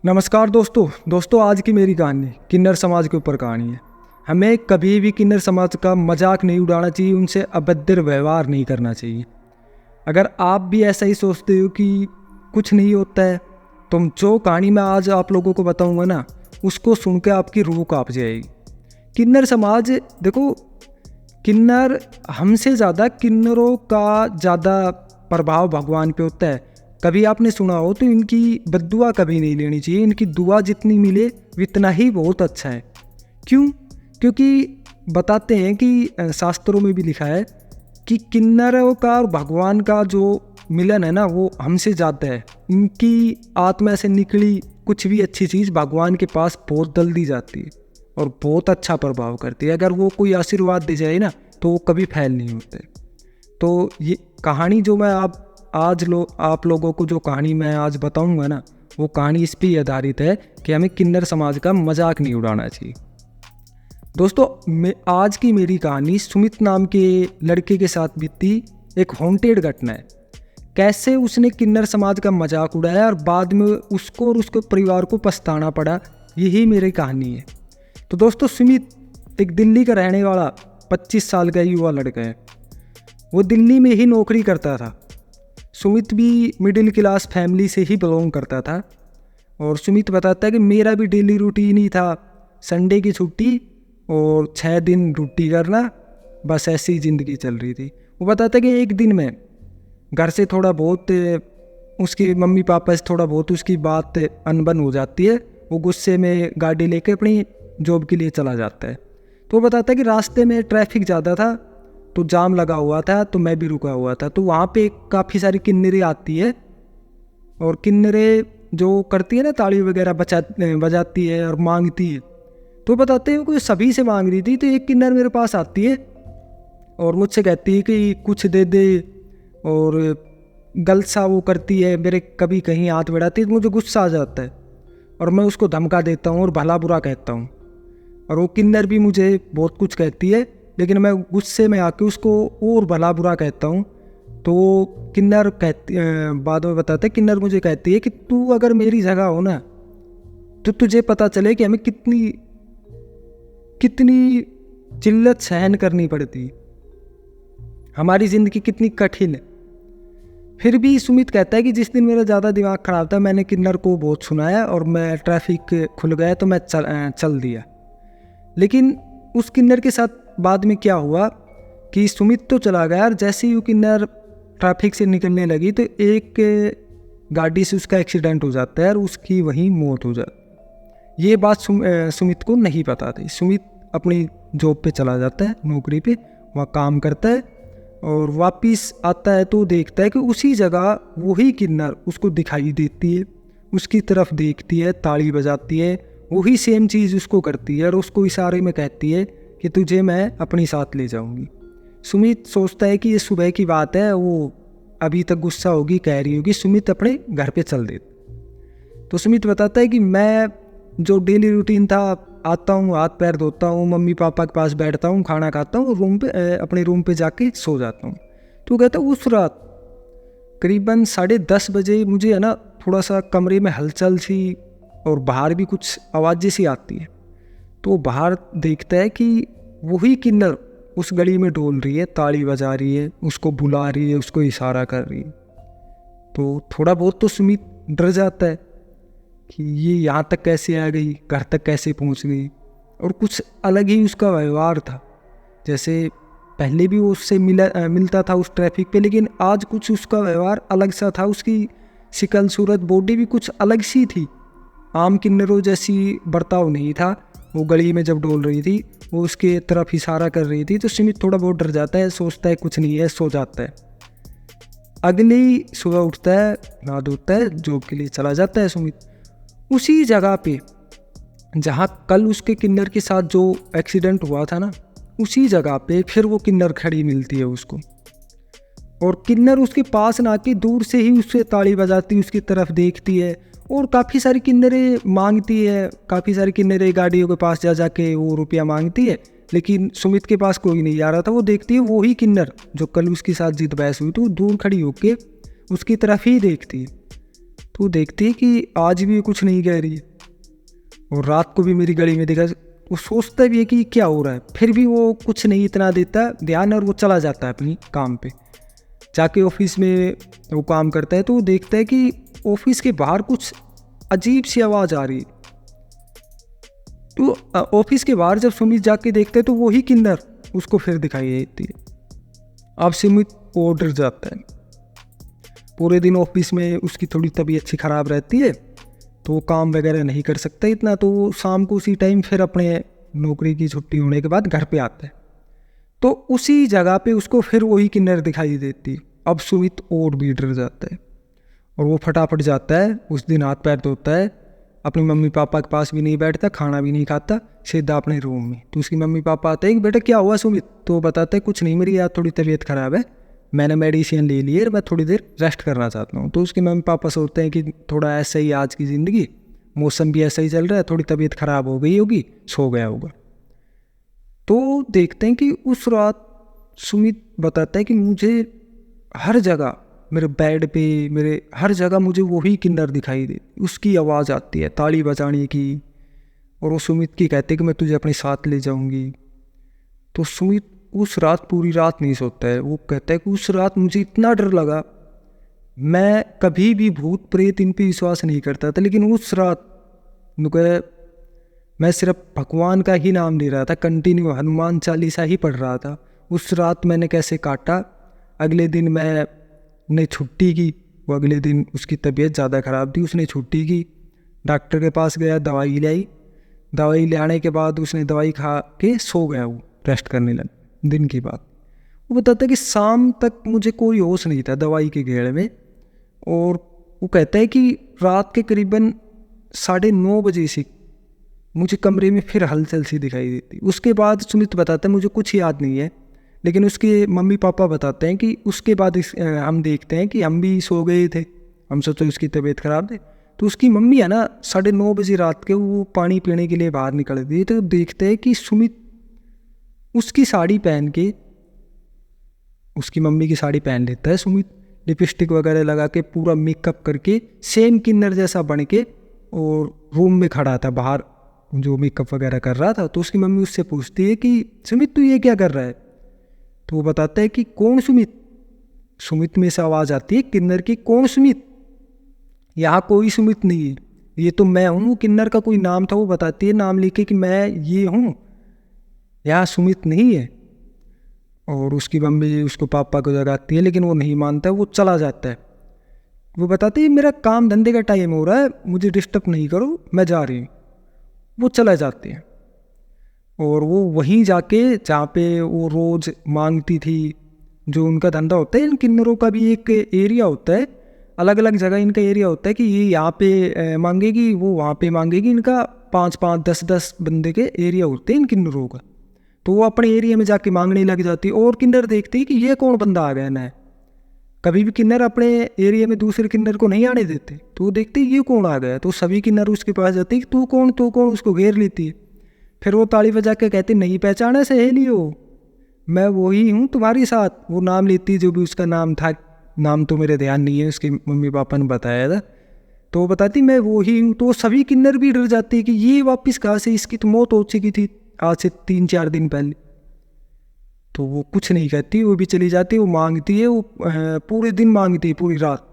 नमस्कार दोस्तों आज की मेरी कहानी किन्नर समाज के ऊपर कहानी है। हमें कभी भी किन्नर समाज का मजाक नहीं उड़ाना चाहिए, उनसे अभद्र व्यवहार नहीं करना चाहिए। अगर आप भी ऐसा ही सोचते हो कि कुछ नहीं होता है, तो जो कहानी मैं आज आप लोगों को बताऊंगा ना, उसको सुन के आपकी रूह कांप जाएगी। किन्नर समाज, देखो, किन्नर हमसे ज़्यादा, किन्नरों का ज़्यादा प्रभाव भगवान पे होता है। कभी आपने सुना हो तो इनकी बद्दुआ कभी नहीं लेनी चाहिए, इनकी दुआ जितनी मिले उतना ही बहुत अच्छा है। क्यों? क्योंकि बताते हैं कि शास्त्रों में भी लिखा है कि किन्नरों का और भगवान का जो मिलन है ना, वो हमसे ज़्यादा है। इनकी आत्मा से निकली कुछ भी अच्छी चीज़ भगवान के पास बहुत जल्दी जाती है और बहुत अच्छा प्रभाव करती है। अगर वो कोई आशीर्वाद दे जाए ना, तो वो कभी फैल नहीं होते। तो ये कहानी जो मैं आप लोगों को जो कहानी मैं आज बताऊंगा ना, वो कहानी इस पर आधारित है कि हमें किन्नर समाज का मजाक नहीं उड़ाना चाहिए। दोस्तों, आज की मेरी कहानी सुमित नाम के लड़के के साथ बीती एक हॉन्टेड घटना है। कैसे उसने किन्नर समाज का मजाक उड़ाया और बाद में उसको और उसके परिवार को पछताना पड़ा, यही मेरी कहानी है। तो दोस्तों, सुमित एक दिल्ली का रहने वाला 25 साल का युवा लड़का है। वो दिल्ली में ही नौकरी करता था। सुमित भी मिडिल क्लास फैमिली से ही बिलोंग करता था। और सुमित बताता है कि मेरा भी डेली रूटीन ही था, संडे की छुट्टी और 6 दिन ड्यूटी करना, बस ऐसी ही ज़िंदगी चल रही थी। वो बताता है कि एक दिन में घर से थोड़ा बहुत उसके मम्मी पापा से थोड़ा बहुत उसकी बात अनबन हो जाती है। वो गुस्से में गाड़ी लेके अपनी जॉब के लिए चला जाता है। तो वो बताता है कि रास्ते में ट्रैफिक ज़्यादा था, तो जाम लगा हुआ था, तो मैं भी रुका हुआ था। तो वहाँ पे काफ़ी सारी किन्नरें आती है और किन्नरें जो करती है ना, ताली वगैरह बजाती है और मांगती है। तो बताते हैं कोई सभी से मांग रही थी। तो एक किन्नर मेरे पास आती है और मुझसे कहती है कि कुछ दे दे, और गलत सा वो करती है, मेरे कभी कहीं हाथ बढ़ाती है तो मुझे गुस्सा आ जाता है और मैं उसको धमका देता हूँ और भला बुरा कहता हूँ। और वो किन्नर भी मुझे बहुत कुछ कहती है, लेकिन मैं गुस्से में आके उसको और भला बुरा कहता हूँ। तो किन्नर बाद में बताते, किन्नर मुझे कहती है कि तू अगर मेरी जगह हो ना, तो तुझे पता चले कि हमें कितनी जिल्लत सहन करनी पड़ती, हमारी ज़िंदगी कितनी कठिन है। फिर भी सुमित कहता है कि जिस दिन मेरा ज़्यादा दिमाग ख़राब था, मैंने किन्नर को बहुत सुनाया और मैं ट्रैफिक खुल गया तो मैं चल दिया। लेकिन उस किन्नर के साथ बाद में क्या हुआ कि सुमित तो चला गया और जैसे ही वो किन्नर ट्रैफिक से निकलने लगी तो एक गाड़ी से उसका एक्सीडेंट हो जाता है और उसकी वहीं मौत हो जाती। ये बात सुमित को नहीं पता थी। सुमित अपनी जॉब पे चला जाता है, नौकरी पे, वहाँ काम करता है और वापस आता है तो देखता है कि उसी जगह वही किन्नर उसको दिखाई देती है, उसकी तरफ देखती है, ताली बजाती है, वही सेम चीज़ उसको करती है और उसको इशारे में कहती है कि तुझे मैं अपनी साथ ले जाऊंगी। सुमित सोचता है कि ये सुबह की बात है, वो अभी तक गुस्सा होगी, कह रही होगी, सुमित अपने घर पे चल दे। तो सुमित बताता है कि मैं जो डेली रूटीन था, आता हूँ, हाथ पैर धोता हूँ, मम्मी पापा के पास बैठता हूँ, खाना खाता हूँ, अपने रूम पे जाके सो जाता हूँ। तो कहता है उस रात करीबन 10:30 बजे मुझे है ना, थोड़ा सा कमरे में हलचल सी और बाहर भी कुछ आवाज़ें सी आती है। तो बाहर देखता है कि वही किन्नर उस गली में डोल रही है, ताली बजा रही है, उसको बुला रही है, उसको इशारा कर रही है। तो थोड़ा बहुत तो सुमित डर जाता है कि ये यहाँ तक कैसे आ गई, घर तक कैसे पहुँच गई। और कुछ अलग ही उसका व्यवहार था, जैसे पहले भी वो उससे मिलता था उस ट्रैफिक पे, लेकिन आज कुछ उसका व्यवहार अलग सा था। उसकी शिकल सूरत बॉडी भी कुछ अलग सी थी, आम किन्नरों जैसी बर्ताव नहीं था। वो गली में जब डोल रही थी, वो उसके तरफ इशारा कर रही थी। तो सुमित थोड़ा बहुत डर जाता है, सोचता है कुछ नहीं है, सो जाता है। अगली सुबह उठता है, नहा धोता है, जॉब के लिए चला जाता है सुमित। उसी जगह पे जहाँ कल उसके किन्नर के साथ जो एक्सीडेंट हुआ था ना, उसी जगह पे फिर वो किन्नर खड़ी मिलती है उसको। और किन्नर उसके पास ना के दूर से ही उससे ताली बजाती, उसकी तरफ देखती है और काफ़ी सारी किन्नरें मांगती है। काफ़ी सारी किन्नरें गाड़ियों के पास जा जाके वो रुपया मांगती है, लेकिन सुमित के पास कोई नहीं आ रहा था। वो देखती है वही किन्नर जो कल उसके साथ जीत बहस हुई, तो वो दूर खड़ी होके उसकी तरफ ही देखती है। तो देखती है कि आज भी ये कुछ नहीं कह रही है, और रात को भी मेरी गली में देखा। वो सोचता भी है कि क्या हो रहा है, फिर भी वो कुछ नहीं इतना देता ध्यान, और वो चला जाता है अपनी काम पे। जाके ऑफिस में वो काम करता है तो वो देखता है कि ऑफिस के बाहर कुछ अजीब सी आवाज़ आ रही है। तो ऑफिस के बाहर जब सुमित जाके देखता है तो वही किन्नर उसको फिर दिखाई देती है। अब सुमित वो डर जाता है। पूरे दिन ऑफिस में उसकी थोड़ी तबीयत सी खराब रहती है, तो वो काम वगैरह नहीं कर सकता इतना, तो वो शाम को उसी टाइम फिर अपने नौकरी की छुट्टी होने के बाद घर पे आता है। तो उसी जगह पे उसको फिर वही किन्नर दिखाई देती है। अब सुमित और भी डर जाता है, और वो फटाफट जाता है। उस दिन हाथ पैर धोता है, अपने मम्मी पापा के पास भी नहीं बैठता, खाना भी नहीं खाता, सीधा अपने रूम में। तो उसकी मम्मी पापा आते हैं कि बेटा क्या हुआ सुमित? तो वो बताता है कुछ नहीं, मेरी यार थोड़ी तबीयत ख़राब है, मैंने मेडिसिन ले ली है, मैं थोड़ी देर रेस्ट करना चाहता हूँ। तो उसके मम्मी पापा सोचते हैं कि थोड़ा ऐसा ही आज की ज़िंदगी, मौसम भी ऐसा ही चल रहा है, थोड़ी तबीयत ख़राब हो गई होगी, सो गया होगा। तो देखते हैं कि उस रात सुमित बताता है कि मुझे हर जगह, मेरे बेड पे, मेरे हर जगह मुझे वही किन्नर दिखाई दे, उसकी आवाज़ आती है ताली बजाने की, और वो सुमित की कहते हैं कि मैं तुझे अपने साथ ले जाऊंगी। तो सुमित उस रात पूरी रात नहीं सोता है। वो कहता है कि उस रात मुझे इतना डर लगा, मैं कभी भी भूत प्रेत इन पे विश्वास नहीं करता था, लेकिन उस रात मैं सिर्फ भगवान का ही नाम ले रहा था, कंटिन्यू हनुमान चालीसा ही पढ़ रहा था। उस रात मैंने कैसे काटा। अगले दिन मैंने छुट्टी की, वो अगले दिन उसकी तबीयत ज़्यादा ख़राब थी, उसने छुट्टी की, डॉक्टर के पास गया, दवाई ले आई। दवाई ले आने के बाद उसने दवाई खा के सो गया, वो रेस्ट करने लगा। दिन की बात वो बताता है कि शाम तक मुझे कोई होश नहीं था दवाई के घेड़ में, और वो कहता है कि रात के करीबन 9:30 बजे से मुझे कमरे में फिर हलचल सी दिखाई देती। उसके बाद सुमित बताता है मुझे कुछ याद नहीं है, लेकिन उसके मम्मी पापा बताते हैं कि उसके बाद हम देखते हैं कि हम भी सो गए थे, हम सोचे उसकी तबीयत ख़राब थी। तो उसकी मम्मी है ना 9:30 बजे रात के वो पानी पीने के लिए बाहर निकल गई, तो देखते हैं कि सुमित उसकी साड़ी पहन के, उसकी मम्मी की साड़ी पहन लेता है सुमित, लिपस्टिक वगैरह लगा के पूरा मेकअप करके सेम किन्नर जैसा बन के, और रूम में खड़ा था बाहर जो मेकअप वगैरह कर रहा था। तो उसकी मम्मी उससे पूछती है कि सुमित तू ये क्या कर रहा है? तो वो बताता है कि कौन सुमित? सुमित में से आवाज़ आती है किन्नर की, कौन सुमित? यहाँ कोई सुमित नहीं है, ये तो मैं हूँ। किन्नर का कोई नाम था, वो बताती है नाम लिखे कि मैं ये हूँ, यहाँ सुमित नहीं है। और उसकी मम्मी उसको पापा को जगाती है, लेकिन वो नहीं मानता, वो चला जाता है। वो बताती है मेरा काम धंधे का टाइम हो रहा है, मुझे डिस्टर्ब नहीं करो, मैं जा रही हूँ। वो चला जाते हैं, और वो वहीं जाके जहाँ पे वो रोज़ मांगती थी, जो उनका धंधा होता है, इन किन्नरों का भी एक एरिया होता है, अलग अलग जगह इनका एरिया होता है कि ये यहाँ पे मांगेगी, वो वहाँ पे मांगेगी। इनका 5-5, 10-10 बंदे के एरिया होते हैं इन किन्नरों का। तो वो अपने एरिया में जाके मांगने लग जाती है, और किन्नर देखती है कि ये कौन बंदा आ गया नया। कभी भी किन्नर अपने एरिया में दूसरे किन्नर को नहीं आने देते, तो वो देखते ये कौन आ गया। तो सभी किन्नर उसके पास जाते हैं, तू कौन तू कौन, उसको घेर लेती है। फिर वो ताली बजा के कहते नहीं पहचाना सहेली हो, मैं वही हूँ तुम्हारे साथ। वो नाम लेती जो भी उसका नाम था, नाम तो मेरे ध्यान नहीं है, उसके मम्मी पापा ने बताया था। तो वो बताती मैं वही हूँ। तो सभी किन्नर भी डर जाते हैं कि ये वापस कहाँ से, इसकी तो मौत हो चुकी थी आज से 3-4 दिन पहले। तो वो कुछ नहीं कहती, वो भी चली जाती है। वो मांगती है, वो पूरे दिन मांगती है, पूरी रात,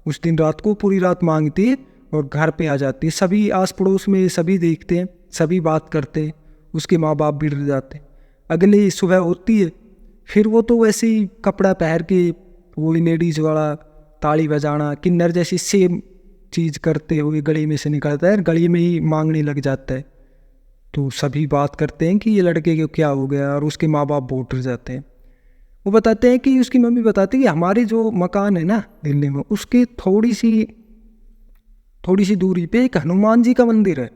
उस दिन रात को पूरी रात मांगती है, और घर पे आ जाती है। सभी आस पड़ोस में सभी देखते हैं, सभी बात करते हैं, उसके माँ बाप भी डर जाते हैं। अगली सुबह होती है, फिर वो तो वैसे ही कपड़ा पहन के वही लेडीज वाला ताली बजाना, किन्नर जैसी सेम चीज़ करते हुए गली में से निकलता है, गली में ही मांगने लग जाता है। तो सभी बात करते हैं कि ये लड़के को क्या हो गया, और उसके माँ बाप बहुत डर जाते हैं। वो बताते हैं कि उसकी मम्मी बताती है कि हमारे जो मकान है ना दिल्ली में, उसके थोड़ी सी दूरी पे एक हनुमान जी का मंदिर है,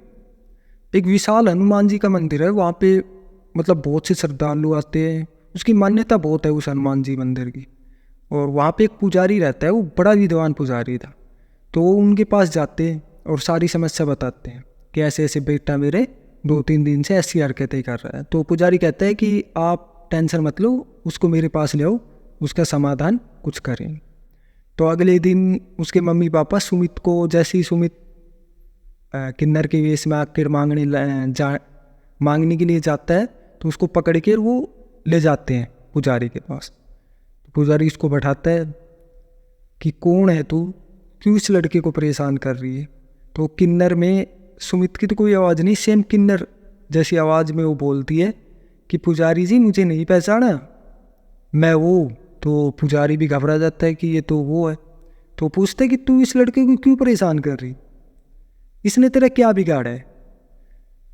एक विशाल हनुमान जी का मंदिर है। वहाँ पे मतलब बहुत से श्रद्धालु आते हैं, उसकी मान्यता बहुत है उस हनुमान जी मंदिर की। और वहाँ पे एक पुजारी रहता है, वो बड़ा विद्वान पुजारी था। तो वो उनके पास जाते हैं और सारी समस्या बताते हैं कि ऐसे ऐसे बेटा मेरे 2-3 दिन से ऐसी हरकतें कर रहा है। तो पुजारी कहता है कि आप टेंशन मत लो, उसको मेरे पास ले आओ, उसका समाधान कुछ करें। तो अगले दिन उसके मम्मी पापा सुमित को, जैसे ही सुमित किन्नर के वेश में आकर मांगने के लिए जाता है तो उसको पकड़ के वो ले जाते हैं पुजारी के पास। पुजारी उसको बैठाता है कि कौन है तू, क्यों इस लड़के को परेशान कर रही है। तो किन्नर में सुमित की तो कोई आवाज़ नहीं, सेम किन्नर जैसी आवाज़ में वो बोलती है कि पुजारी जी मुझे नहीं पहचाना, मैं वो। तो पुजारी भी घबरा जाता है कि ये तो वो है। तो पूछते कि तू इस लड़के को क्यों परेशान कर रही, इसने तेरा क्या बिगाड़ा है।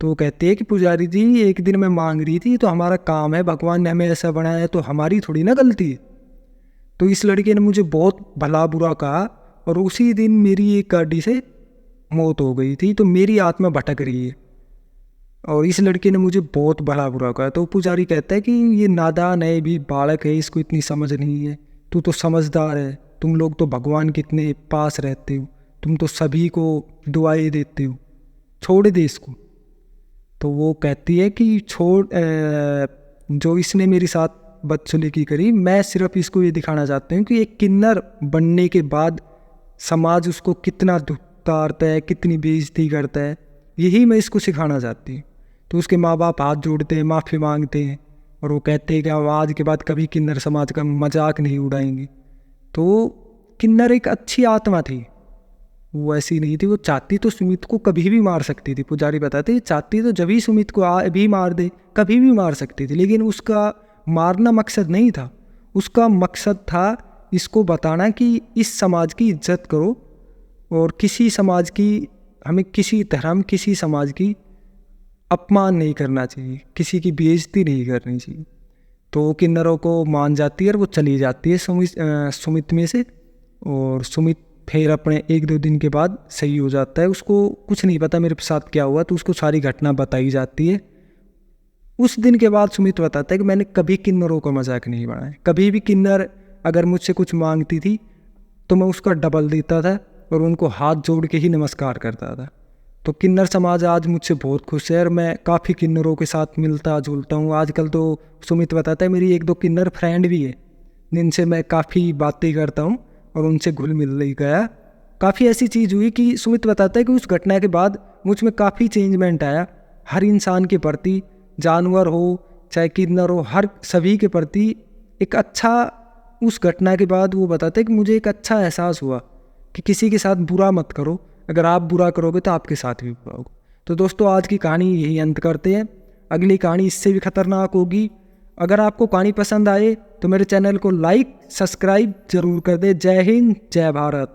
तो कहते हैं कि पुजारी जी एक दिन मैं मांग रही थी, तो हमारा काम है, भगवान ने हमें ऐसा बनाया है, तो हमारी थोड़ी ना गलती है। तो इस लड़के ने मुझे बहुत भला बुरा कहा और उसी दिन मेरी एक गाड़ी से मौत हो गई थी, तो मेरी आत्मा भटक रही है और इस लड़के ने मुझे बहुत भला बुरा कहा। तो पुजारी कहता है कि ये नादान है, भी बालक है, इसको इतनी समझ नहीं है, तू तो समझदार है, तुम लोग तो भगवान के इतने पास रहते हो, तुम तो सभी को दुआएं देते हो, छोड़ दे इसको। तो वो कहती है कि जो इसने मेरे साथ बदसलूकी करी, मैं सिर्फ इसको ये दिखाना चाहती हूँ कि एक किन्नर बनने के बाद समाज उसको कितना दुखतारता है, कितनी बेइज्जती करता है, यही मैं इसको सिखाना चाहती हूँ। तो उसके माँ बाप हाथ जोड़ते हैं, माफ़ी मांगते हैं और वो कहते हैं कि हम आज के बाद कभी किन्नर समाज का मजाक नहीं उड़ाएंगे। तो किन्नर एक अच्छी आत्मा थी, वो ऐसी नहीं थी, वो चाहती तो सुमित को कभी भी मार सकती थी। पुजारी बताते चाहती तो जब ही सुमित को भी मार दे, कभी भी मार सकती थी, लेकिन उसका मारना मकसद नहीं था। उसका मकसद था इसको बताना कि इस समाज की इज्जत करो और किसी समाज की, हमें किसी धर्म, किसी समाज की अपमान नहीं करना चाहिए, किसी की बेइज्जती नहीं करनी चाहिए। तो किन्नरों को मान जाती है और वो चली जाती है सुमित में से। और सुमित फिर अपने 1-2 दिन के बाद सही हो जाता है, उसको कुछ नहीं पता मेरे साथ क्या हुआ, तो उसको सारी घटना बताई जाती है। उस दिन के बाद सुमित बताता है कि मैंने कभी किन्नरों का मजाक नहीं बनाया, कभी भी किन्नर अगर मुझसे कुछ मांगती थी तो मैं उसका डबल देता था और उनको हाथ जोड़ के ही नमस्कार करता था। तो किन्नर समाज आज मुझसे बहुत खुश है और मैं काफ़ी किन्नरों के साथ मिलता जुलता हूँ। आजकल तो सुमित बताता है मेरी 1-2 किन्नर फ्रेंड भी है, जिनसे मैं काफ़ी बातें करता हूँ और उनसे घुल मिल गया। काफ़ी ऐसी चीज़ हुई कि सुमित बताता है कि उस घटना के बाद मुझ में काफ़ी चेंजमेंट आया, हर इंसान के प्रति, जानवर हो चाहे किन्नर हो, हर सभी के प्रति एक अच्छा, उस घटना के बाद वो बताते हैं कि मुझे एक अच्छा एहसास हुआ कि किसी के साथ बुरा मत करो, अगर आप बुरा करोगे तो आपके साथ भी बुरा होगा। तो दोस्तों आज की कहानी यही अंत करते हैं, अगली कहानी इससे भी खतरनाक होगी। अगर आपको कहानी पसंद आए तो मेरे चैनल को लाइक सब्सक्राइब जरूर कर दे। जय हिंद, जय भारत।